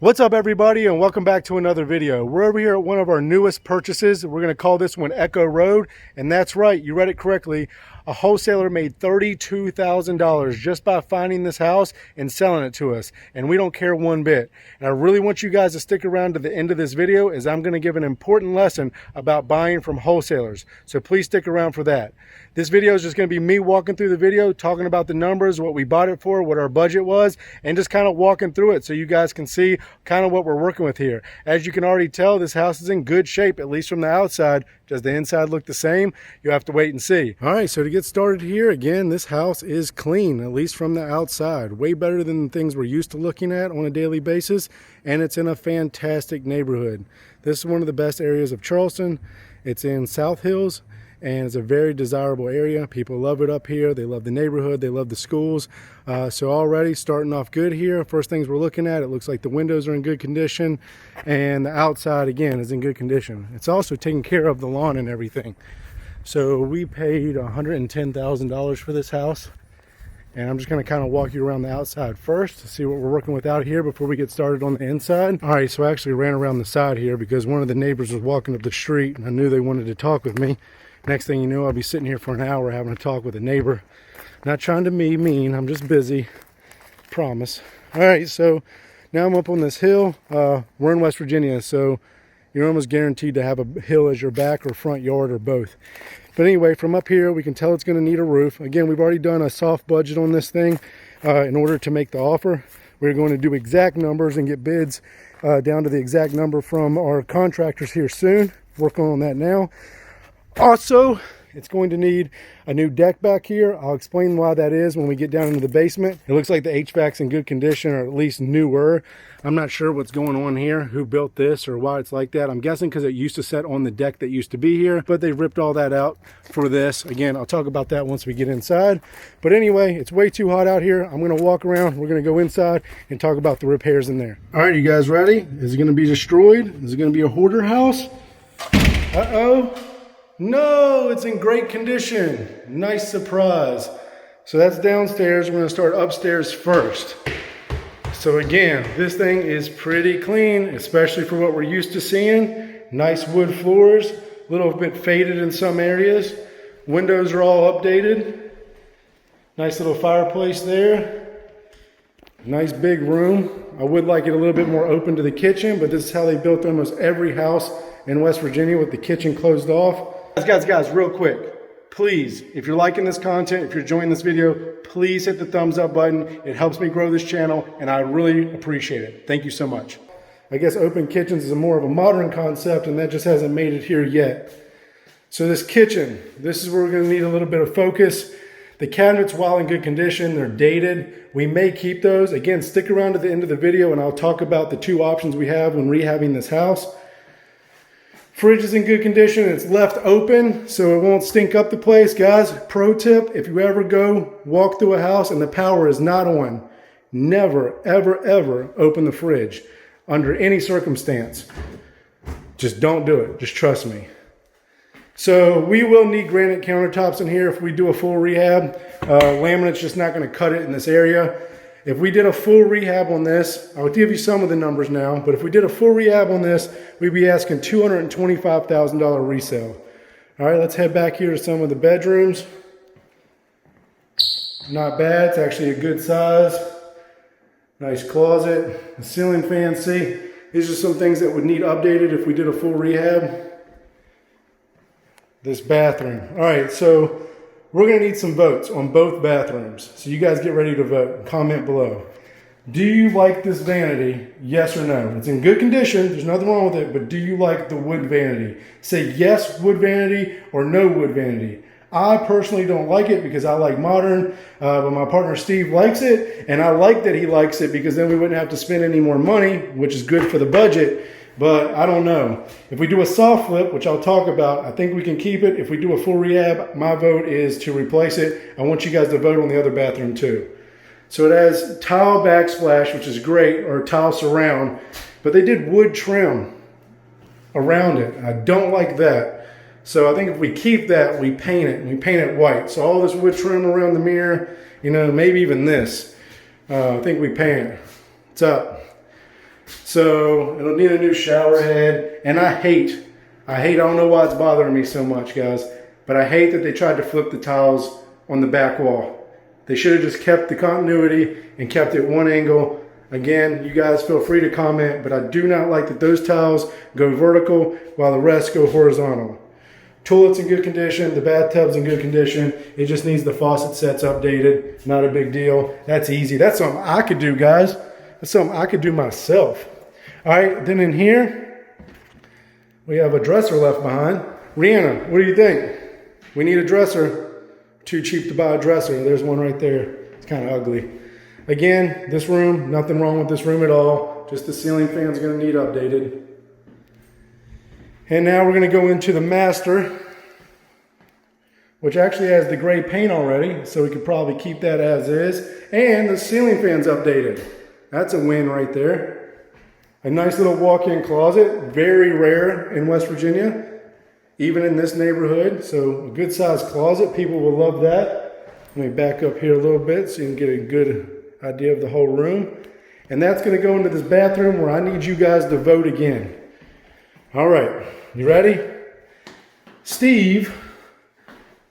What's up, everybody, and welcome back to another video. We're over here at one of our newest purchases. We're going to call this one Echo Road, and that's right, you read it correctly. A wholesaler made $32,000 just by finding this house and selling it to us, and we don't care one bit. And I really want you guys to stick around to the end of this video, as I'm going to give an important lesson about buying from wholesalers. So please stick around for that. This video is just going to be me walking through the video, talking about the numbers, what we bought it for, what our budget was, and just kind of walking through it so you guys can see kind of what we're working with here. As you can already tell, this house is in good shape, at least from the outside. Does the inside look the same? You have to wait and see. All right, so to get started here, again, this house is clean, at least from the outside. Way better than the things we're used to looking at on a daily basis, and it's in a fantastic neighborhood. This is one of the best areas of Charleston. It's in South Hills, and it's a very desirable area. People love it up here. They love the neighborhood. They love the schools. So already starting off good here. First things we're looking at, it looks like the windows are in good condition, and the outside, again, is in good condition. It's also taking care of the lawn and everything. So we paid $110,000 for this house, and I'm just going to kind of walk you around the outside first to see what we're working with out here before we get started on the inside. All right, so I actually ran around the side here because one of the neighbors was walking up the street, and I knew they wanted to talk with me. Next thing you know, I'll be sitting here for an hour having a talk with a neighbor. Not trying to be mean, I'm just busy. Promise. All right, so now I'm up on this hill. We're in West Virginia, so you're almost guaranteed to have a hill as your back or front yard or both. But anyway, from up here, we can tell it's going to need a roof. Again, we've already done a soft budget on this thing in order to make the offer. We're going to do exact numbers and get bids down to the exact number from our contractors here soon. Working on that now. Also, it's going to need a new deck back here. I'll explain why that is when we get down into the basement. It looks like the HVAC's in good condition, or at least newer. I'm not sure what's going on here, who built this or why it's like that. I'm guessing because it used to set on the deck that used to be here, but they ripped all that out for this. Again, I'll talk about that once we get inside. But anyway, it's way too hot out here. I'm going to walk around. We're going to go inside and talk about the repairs in there. All right, you guys ready? Is it going to be destroyed? Is it going to be a hoarder house? Uh-oh. No, it's in great condition. Nice surprise. So that's downstairs. We're going to start upstairs first. So again, this thing is pretty clean, especially for what we're used to seeing. Nice wood floors, a little bit faded in some areas. Windows are all updated. Nice little fireplace there. Nice big room. I would like it a little bit more open to the kitchen, but this is how they built almost every house in West Virginia, with the kitchen closed off. Guys, real quick, please, if you're liking this content, if you're enjoying this video, please hit the thumbs up button. It helps me grow this channel, and I really appreciate it. Thank you so much. I guess open kitchens is more of a modern concept, and that just hasn't made it here yet. So this kitchen, this is where we're going to need a little bit of focus. The cabinets, while in good condition, they're dated. We may keep those. Again, stick around to the end of the video, and I'll talk about the two options we have when rehabbing this house. Fridge is in good condition. It's left open so it won't stink up the place. Guys, pro tip, if you ever go walk through a house and the power is not on, never, ever, ever open the fridge under any circumstance. Just don't do it. Just trust me. So we will need granite countertops in here if we do a full rehab. Laminate's just not going to cut it in this area. If we did a full rehab on this, I'll give you some of the numbers now, but if we did a full rehab on this, we'd be asking $225,000 resale. All right, let's head back here to some of the bedrooms. Not bad, it's actually a good size. Nice closet, a ceiling fan. See, these are some things that would need updated if we did a full rehab. This bathroom. All right, so we're going to need some votes on both bathrooms. So you guys get ready to vote. Comment below. Do you like this vanity? Yes or no? It's in good condition. There's nothing wrong with it. But do you like the wood vanity? Say yes, wood vanity, or no, wood vanity. I personally don't like it because I like modern. But my partner Steve likes it. And I like that he likes it because then we wouldn't have to spend any more money, which is good for the budget. But I don't know. If we do a soft flip, which I'll talk about, I think we can keep it. If we do a full rehab, my vote is to replace it. I want you guys to vote on the other bathroom too. So it has tile backsplash, which is great, or tile surround, but they did wood trim around it. I don't like that. So I think if we keep that, we paint it, and we paint it white. So all this wood trim around the mirror, you know, maybe even this. I think we paint it. It's up. So it'll need a new shower head. And I don't know why it's bothering me so much, guys, but I hate that they tried to flip the tiles on the back wall. They should have just kept the continuity and kept it one angle. Again, you guys feel free to comment, but I do not like that those tiles go vertical while the rest go horizontal. Toilet's in good condition, the bathtub's in good condition. It just needs the faucet sets updated. Not a big deal. That's easy. That's something I could do, guys. That's something I could do myself. All right, then in here, we have a dresser left behind. Rhianna, what do you think? We need a dresser. Too cheap to buy a dresser. There's one right there. It's kind of ugly. Again, this room, nothing wrong with this room at all. Just the ceiling fan's going to need updated. And now we're going to go into the master, which actually has the gray paint already, so we could probably keep that as is. And the ceiling fan's updated. That's a win right there. A nice little walk-in closet, very rare in West Virginia, even in this neighborhood. So a good sized closet, people will love that. Let me back up here a little bit so you can get a good idea of the whole room. And that's going to go into this bathroom where I need you guys to vote again. All right, you ready? Steve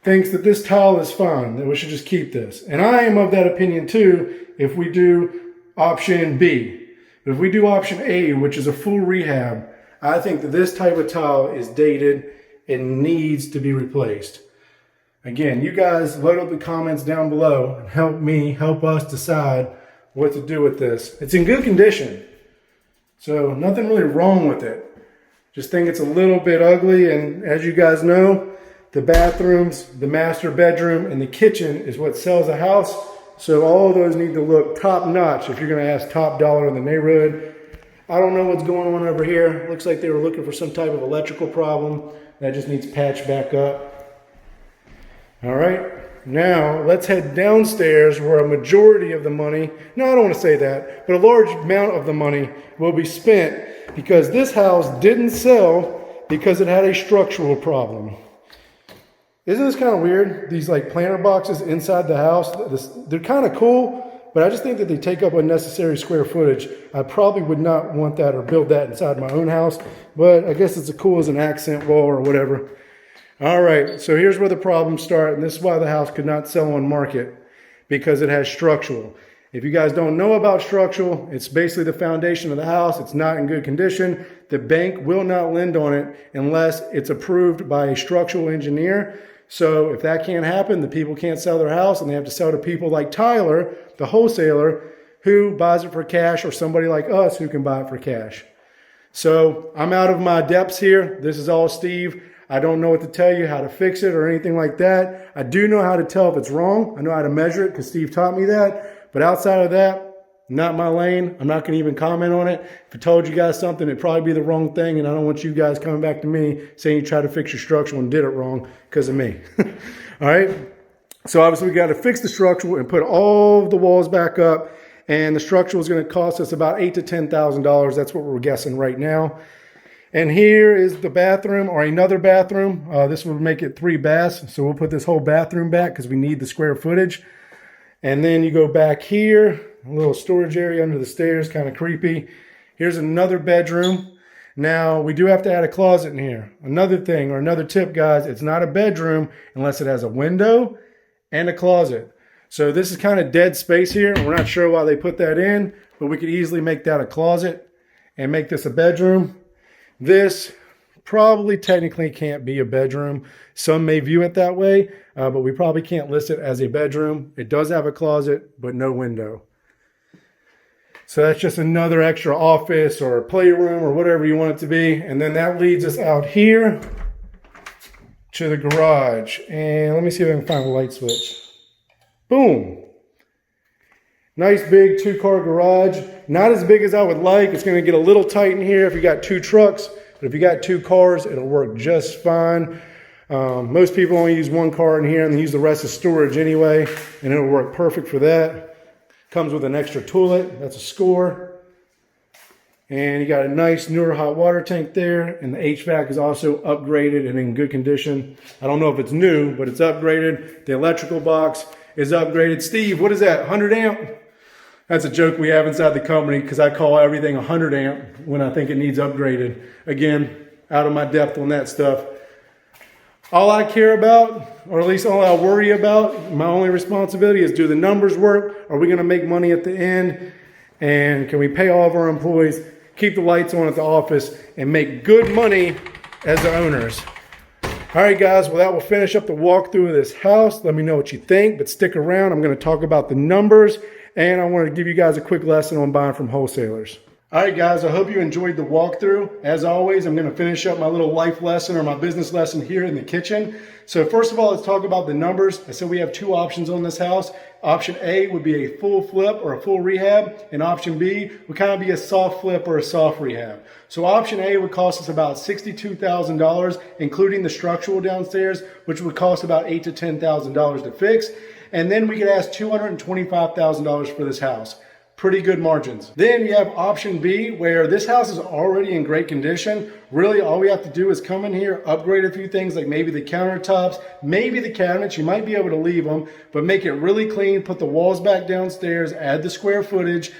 thinks that this tile is fine, that we should just keep this. And I am of that opinion too if we do option B. But if we do option A, which is a full rehab, I think that this type of tile is dated and needs to be replaced. Again, you guys load up the comments down below and help us decide what to do with this. It's in good condition, so nothing really wrong with it. Just think it's a little bit ugly, and as you guys know, the bathrooms, the master bedroom, and the kitchen is what sells a house. So all of those need to look top notch if you're going to ask top dollar in the neighborhood. I don't know what's going on over here. Looks like they were looking for some type of electrical problem that just needs patched back up. All right, now let's head downstairs where a majority of the money, no, I don't want to say that, but a large amount of the money will be spent because this house didn't sell because it had a structural problem. Isn't this kind of weird? These like planter boxes inside the house, they're kind of cool, but I just think that they take up unnecessary square footage. I probably would not want that or build that inside my own house, but I guess it's as cool as an accent wall or whatever. All right, so here's where the problems start, and this is why the house could not sell on market, because it has structural. If you guys don't know about structural, it's basically the foundation of the house. It's not in good condition. The bank will not lend on it unless it's approved by a structural engineer. So if that can't happen, the people can't sell their house, and they have to sell to people like Tyler, the wholesaler, who buys it for cash, or somebody like us who can buy it for cash. So I'm out of my depths here. This is all Steve. I don't know what to tell you, how to fix it or anything like that. I do know how to tell if it's wrong. I know how to measure it because Steve taught me that. But outside of that, not my lane. I'm not going to even comment on it. If I told you guys something, it'd probably be the wrong thing. And I don't want you guys coming back to me saying you tried to fix your structural and did it wrong because of me. All right. So obviously we got to fix the structural and put all of the walls back up. And the structural is going to cost us about $8,000 to $10,000. That's what we're guessing right now. And here is the bathroom, or another bathroom. This would make it 3 baths. So we'll put this whole bathroom back because we need the square footage. And then you go back here, a little storage area under the stairs, kind of creepy. Here's another bedroom. Now, we do have to add a closet in here. Another thing, or another tip, guys, it's not a bedroom unless it has a window and a closet. So this is kind of dead space here. We're not sure why they put that in, but we could easily make that a closet and make this a bedroom. This probably technically can't be a bedroom. Some may view it that way, but we probably can't list it as a bedroom. It does have a closet, but no window. So that's just another extra office or playroom or whatever you want it to be. And then that leads us out here to the garage. And let me see if I can find a light switch. Boom. Nice big 2-car garage. Not as big as I would like. It's going to get a little tight in here if you got 2 trucks. But if you got 2 cars, it'll work just fine. Most people only use 1 car in here and they use the rest as storage anyway. And it'll work perfect for that. Comes with an extra toilet. That's a score. And you got a nice newer hot water tank there. And the HVAC is also upgraded and in good condition. I don't know if it's new, but it's upgraded. The electrical box is upgraded. Steve, what is that? 100 amp? That's a joke we have inside the company because I call everything 100 amp when I think it needs upgraded. Again, out of my depth on that stuff. All I care about, or at least all I worry about, my only responsibility is do the numbers work? Are we going to make money at the end? And can we pay all of our employees, keep the lights on at the office, and make good money as the owners? All right, guys, well, that will finish up the walkthrough of this house. Let me know what you think, but stick around. I'm going to talk about the numbers, and I want to give you guys a quick lesson on buying from wholesalers. All right, guys, I hope you enjoyed the walkthrough. As always, I'm going to finish up my little life lesson or my business lesson here in the kitchen. So first of all, let's talk about the numbers. I said we have two options on this house. Option A would be a full flip or a full rehab, and option B would kind of be a soft flip or a soft rehab. So option A would cost us about $62,000, including the structural downstairs, which would cost about $8,000 to $10,000 to fix. And then we could ask $225,000 for this house. Pretty good margins. Then you have option B, where this house is already in great condition. Really, all we have to do is come in here, upgrade a few things like maybe the countertops, maybe the cabinets. You might be able to leave them, but make it really clean, put the walls back downstairs, add the square footage,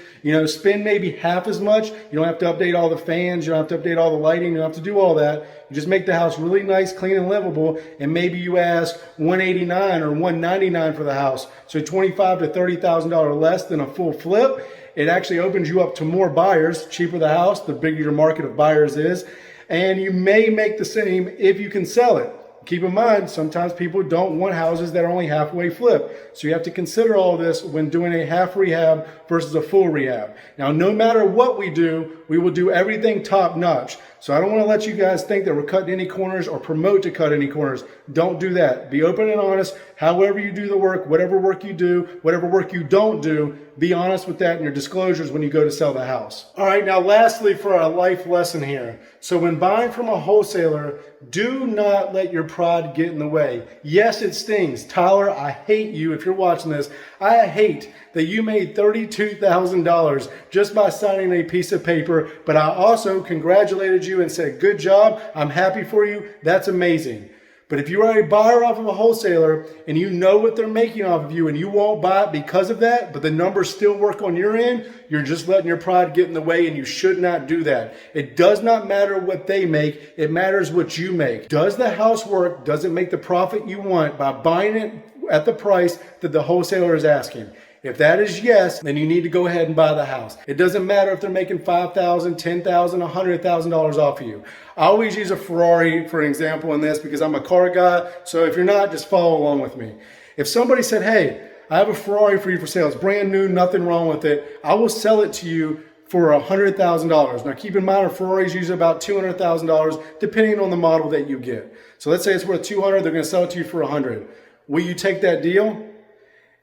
spend maybe half as much. You don't have to update all the fans, you don't have to update all the lighting, you don't have to do all that. You just make the house really nice, clean, and livable, and maybe you ask $189,000 or $199,000 for the house. So $25,000 to $30,000 less than a full flip. It actually opens you up to more buyers. Cheaper the house, the bigger your market of buyers is. And you may make the same if you can sell it. Keep in mind, sometimes people don't want houses that are only halfway flipped. So you have to consider all this when doing a half rehab versus a full rehab. Now, no matter what we do, we will do everything top notch. So I don't want to let you guys think that we're cutting any corners or promote to cut any corners. Don't do that. Be open and honest. However you do the work, whatever work you do, whatever work you don't do, be honest with that in your disclosures when you go to sell the house. All right, now lastly for our life lesson here. So when buying from a wholesaler, do not let your pride get in the way. Yes, it stings. Tyler, I hate you if you're watching this. I hate that you made $32,000 just by signing a piece of paper, but I also congratulated you and said, good job. I'm happy for you. That's amazing. But if you are a buyer off of a wholesaler and you know what they're making off of you and you won't buy it because of that, but the numbers still work on your end, you're just letting your pride get in the way, and you should not do that. It does not matter what they make. It matters what you make. Does the house work? Does it make the profit you want by buying it at the price that the wholesaler is asking? If that is yes, then you need to go ahead and buy the house. It doesn't matter if they're making $5,000, $10,000, $100,000 off of you. I always use a Ferrari for an example in this because I'm a car guy. So if you're not, just follow along with me. If somebody said, hey, I have a Ferrari for you for sale. It's brand new, nothing wrong with it. I will sell it to you for $100,000. Now keep in mind, a Ferrari's usually about $200,000 depending on the model that you get. So let's say it's worth $200,000, they're gonna sell it to you for $100,000. Will you take that deal?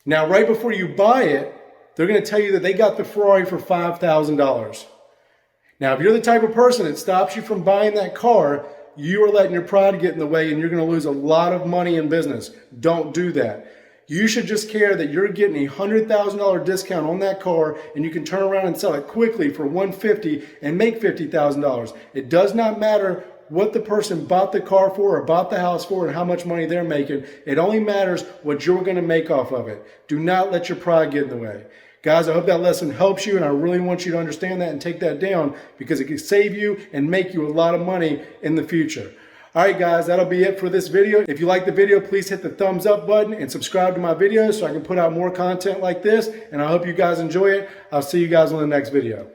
Now, right before you buy it, they're going to tell you that they got the Ferrari for $5,000. Now, if you're the type of person that stops you from buying that car, you are letting your pride get in the way and you're going to lose a lot of money in business. Don't do that. You should just care that you're getting a $100,000 discount on that car and you can turn around and sell it quickly for $150,000 and make $50,000. It does not matter what the person bought the car for or bought the house for and how much money they're making. It only matters what you're going to make off of it. Do not let your pride get in the way. Guys, I hope that lesson helps you, and I really want you to understand that and take that down because it can save you and make you a lot of money in the future. All right, guys, that'll be it for this video. If you like the video, please hit the thumbs up button and subscribe to my videos so I can put out more content like this, and I hope you guys enjoy it. I'll see you guys on the next video.